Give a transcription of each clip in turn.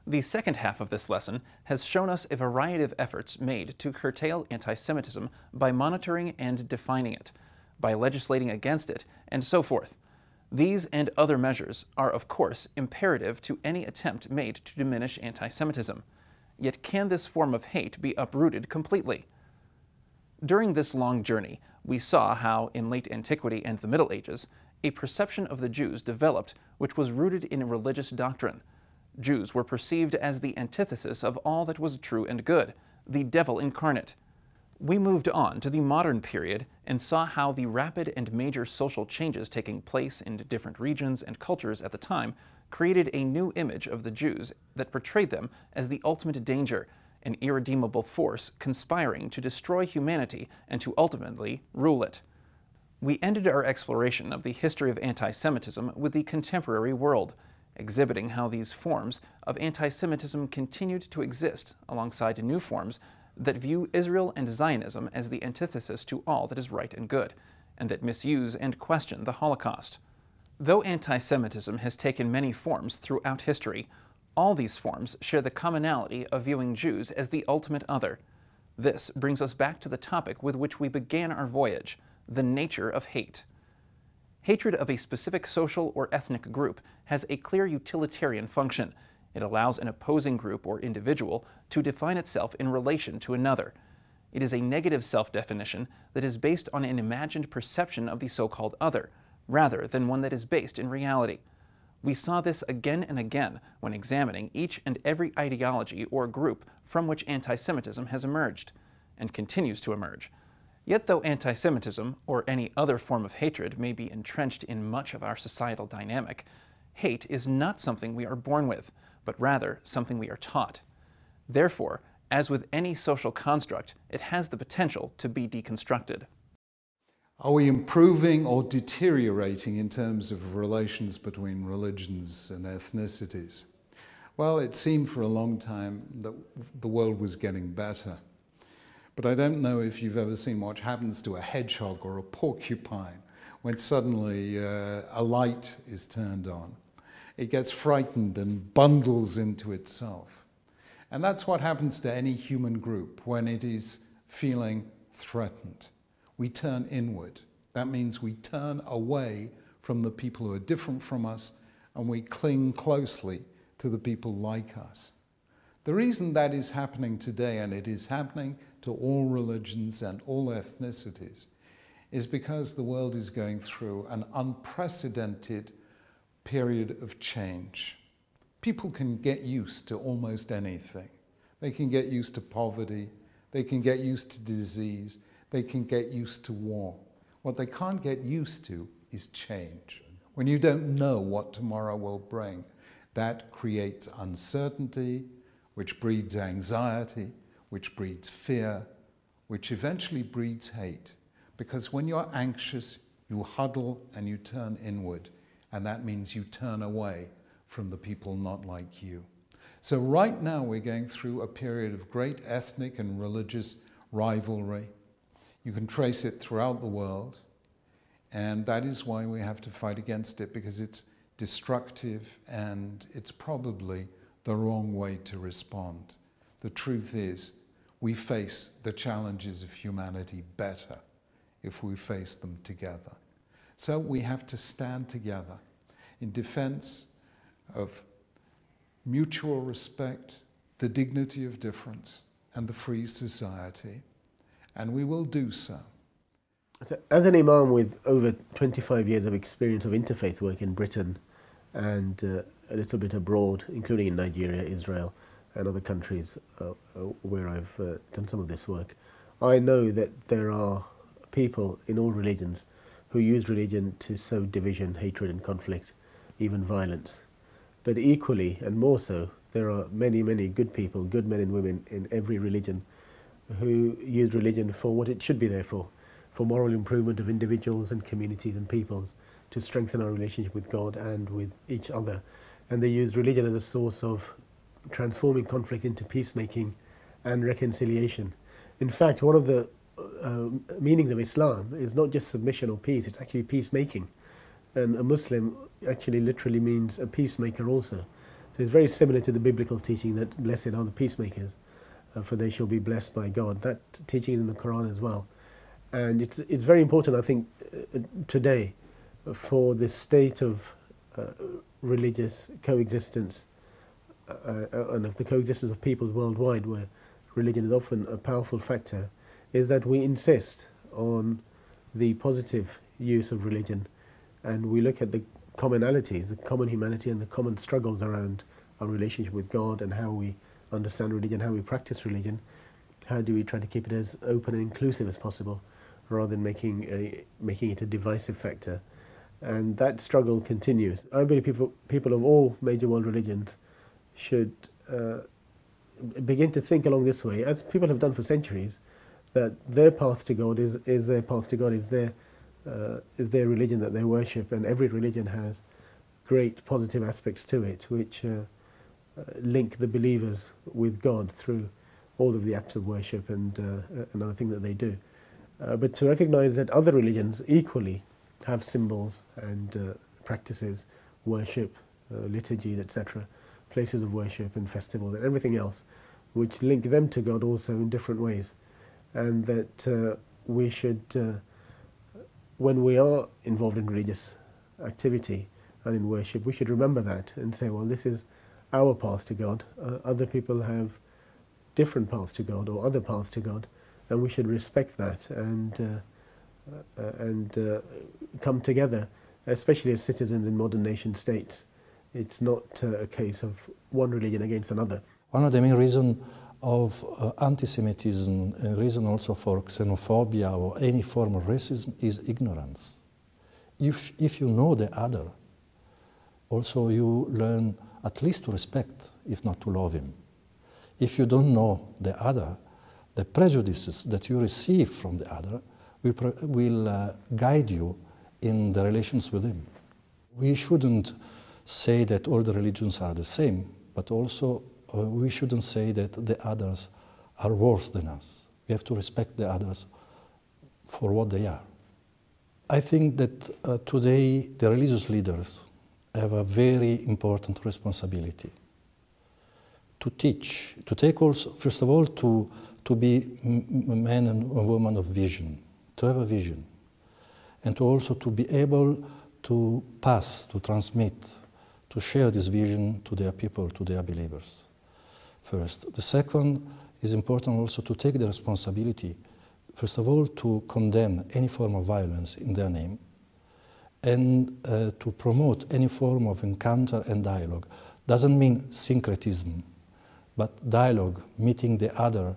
The second half of this lesson has shown us a variety of efforts made to curtail anti-Semitism by monitoring and defining it, by legislating against it, and so forth. These and other measures are, of course, imperative to any attempt made to diminish anti-Semitism. Yet can this form of hate be uprooted completely? During this long journey, we saw how, in late antiquity and the Middle Ages, a perception of the Jews developed which was rooted in religious doctrine. Jews were perceived as the antithesis of all that was true and good, the devil incarnate. We moved on to the modern period and saw how the rapid and major social changes taking place in different regions and cultures at the time created a new image of the Jews that portrayed them as the ultimate danger, an irredeemable force conspiring to destroy humanity and to ultimately rule it. We ended our exploration of the history of anti-Semitism with the contemporary world, exhibiting how these forms of anti-Semitism continued to exist alongside new forms that view Israel and Zionism as the antithesis to all that is right and good, and that misuse and question the Holocaust. Though anti-Semitism has taken many forms throughout history, all these forms share the commonality of viewing Jews as the ultimate other. This brings us back to the topic with which we began our voyage, the nature of hate. Hatred of a specific social or ethnic group has a clear utilitarian function. It allows an opposing group or individual to define itself in relation to another. It is a negative self-definition that is based on an imagined perception of the so-called other, rather than one that is based in reality. We saw this again and again when examining each and every ideology or group from which anti-Semitism has emerged, and continues to emerge. Yet though anti-Semitism, or any other form of hatred, may be entrenched in much of our societal dynamic, hate is not something we are born with, but rather something we are taught. Therefore, as with any social construct, it has the potential to be deconstructed. Are we improving or deteriorating in terms of relations between religions and ethnicities? Well, it seemed for a long time that the world was getting better. But I don't know if you've ever seen what happens to a hedgehog or a porcupine when suddenly a light is turned on. It gets frightened and bundles into itself. And that's what happens to any human group when it is feeling threatened. We turn inward. That means we turn away from the people who are different from us, and we cling closely to the people like us. The reason that is happening today, and it is happening to all religions and all ethnicities, is because the world is going through an unprecedented period of change. People can get used to almost anything. They can get used to poverty, they can get used to disease, they can get used to war. What they can't get used to is change. When you don't know what tomorrow will bring, that creates uncertainty, which breeds anxiety, which breeds fear, which eventually breeds hate. Because when you're anxious, you huddle and you turn inward, and that means you turn away from the people not like you. So right now we're going through a period of great ethnic and religious rivalry. You can trace it throughout the world, and that is why we have to fight against it, because it's destructive and it's probably the wrong way to respond. The truth is, we face the challenges of humanity better if we face them together. So we have to stand together in defense of mutual respect, the dignity of difference, and the free society. And we will do so. As an imam with over 25 years of experience of interfaith work in Britain and a little bit abroad, including in Nigeria, Israel, and other countries where I've done some of this work, I know that there are people in all religions who use religion to sow division, hatred and conflict, even violence. But equally, and more so, there are many, many good people, good men and women in every religion who use religion for what it should be there for moral improvement of individuals and communities and peoples, to strengthen our relationship with God and with each other. And they use religion as a source of transforming conflict into peacemaking and reconciliation. In fact, one of the meanings of Islam is not just submission or peace, it's actually peacemaking. And a Muslim actually literally means a peacemaker also. So it's very similar to the biblical teaching that blessed are the peacemakers, for they shall be blessed by God. That teaching is in the Quran as well. And it's very important, I think, today for the state of religious coexistence and of the coexistence of peoples worldwide, where religion is often a powerful factor, is that we insist on the positive use of religion, and we look at the commonalities, the common humanity and the common struggles around our relationship with God and how we understand religion, how we practice religion. How do we try to keep it as open and inclusive as possible, rather than making it a divisive factor? And that struggle continues. I believe people of all major world religions should begin to think along this way, as people have done for centuries, that their path to God is their path to God, is their religion that they worship, and every religion has great positive aspects to it, which link the believers with God through all of the acts of worship and other things that they do. But to recognize that other religions equally have symbols and practices, worship, liturgies, etc., places of worship and festivals and everything else, which link them to God also in different ways. And that we should, when we are involved in religious activity and in worship, we should remember that and say, well, this is our path to God. Other people have different paths to God or other paths to God, and we should respect that and come together, especially as citizens in modern nation states. It's not a case of one religion against another. One of the main reasons of anti-Semitism, a reason also for xenophobia or any form of racism, is ignorance. If you know the other, also you learn at least to respect, if not to love him. If you don't know the other, the prejudices that you receive from the other will guide you in the relations with him. We shouldn't say that all the religions are the same, but also we shouldn't say that the others are worse than us. We have to respect the others for what they are. I think that today the religious leaders have a very important responsibility to teach, to take also, first of all, to be men and women of vision, to have a vision, and to also to be able to pass, to transmit, to share this vision to their people, to their believers. First. The second is important also to take the responsibility, first of all, to condemn any form of violence in their name, and to promote any form of encounter and dialogue. Doesn't mean syncretism, but dialogue, meeting the other,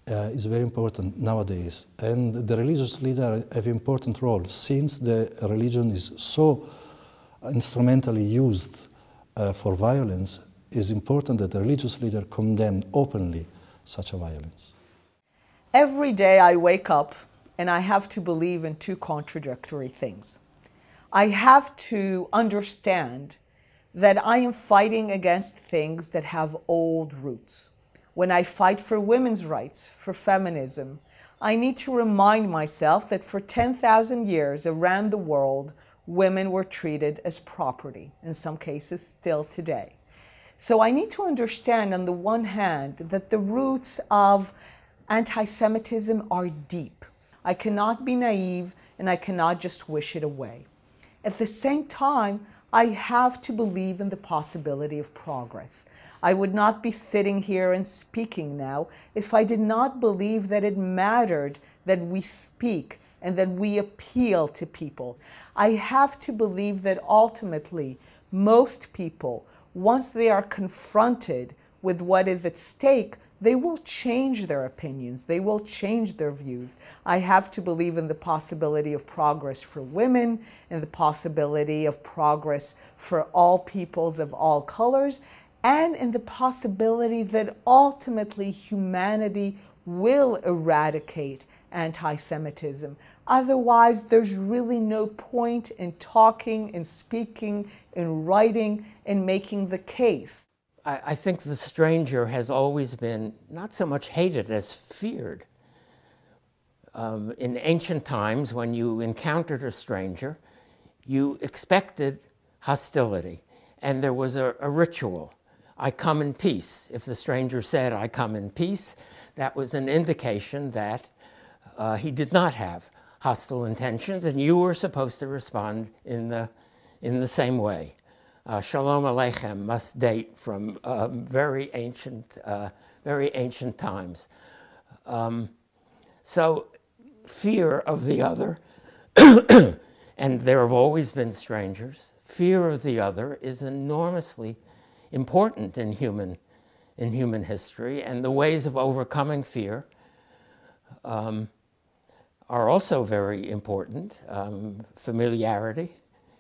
is very important nowadays. And the religious leaders have an important role. Since the religion is so instrumentally used for violence, it's important that the religious leader condemn openly such a violence. Every day I wake up and I have to believe in two contradictory things. I have to understand that I am fighting against things that have old roots. When I fight for women's rights, for feminism, I need to remind myself that for 10,000 years around the world, women were treated as property, in some cases still today. So I need to understand, on the one hand, that the roots of anti-Semitism are deep. I cannot be naive and I cannot just wish it away. At the same time, I have to believe in the possibility of progress. I would not be sitting here and speaking now if I did not believe that it mattered that we speak and that we appeal to people. I have to believe that ultimately, most people, once they are confronted with what is at stake, they will change their opinions, they will change their views. I have to believe in the possibility of progress for women, and the possibility of progress for all peoples of all colors, and in the possibility that ultimately humanity will eradicate anti-Semitism. Otherwise, there's really no point in talking, in speaking, in writing, in making the case. I think the stranger has always been not so much hated as feared. In ancient times, when you encountered a stranger, you expected hostility, and there was a ritual. I come in peace. If the stranger said, I come in peace, that was an indication that he did not have hostile intentions, and you were supposed to respond in the same way. Shalom Aleichem must date from very ancient times. So fear of the other, and there have always been strangers, fear of the other is enormously important in human history, and the ways of overcoming fear are also very important. Familiarity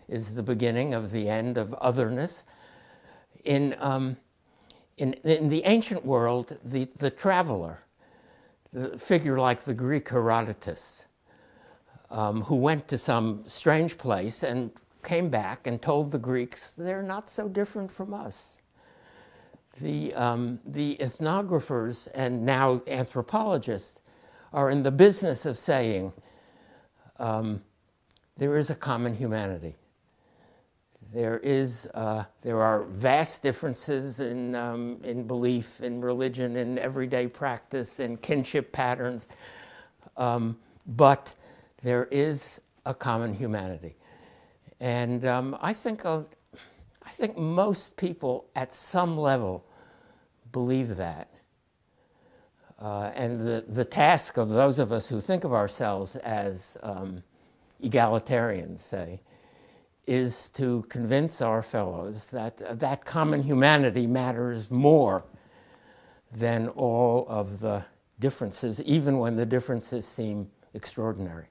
is the beginning of the end of otherness. In the ancient world, the traveler, the figure like the Greek Herodotus, who went to some strange place and came back and told the Greeks, they're not so different from us. The ethnographers and now anthropologists are in the business of saying there is a common humanity. There are vast differences in belief, in religion, in everyday practice, in kinship patterns, but there is a common humanity. And I think most people at some level believe that. And the task of those of us who think of ourselves as egalitarians, say, is to convince our fellows that that common humanity matters more than all of the differences, even when the differences seem extraordinary.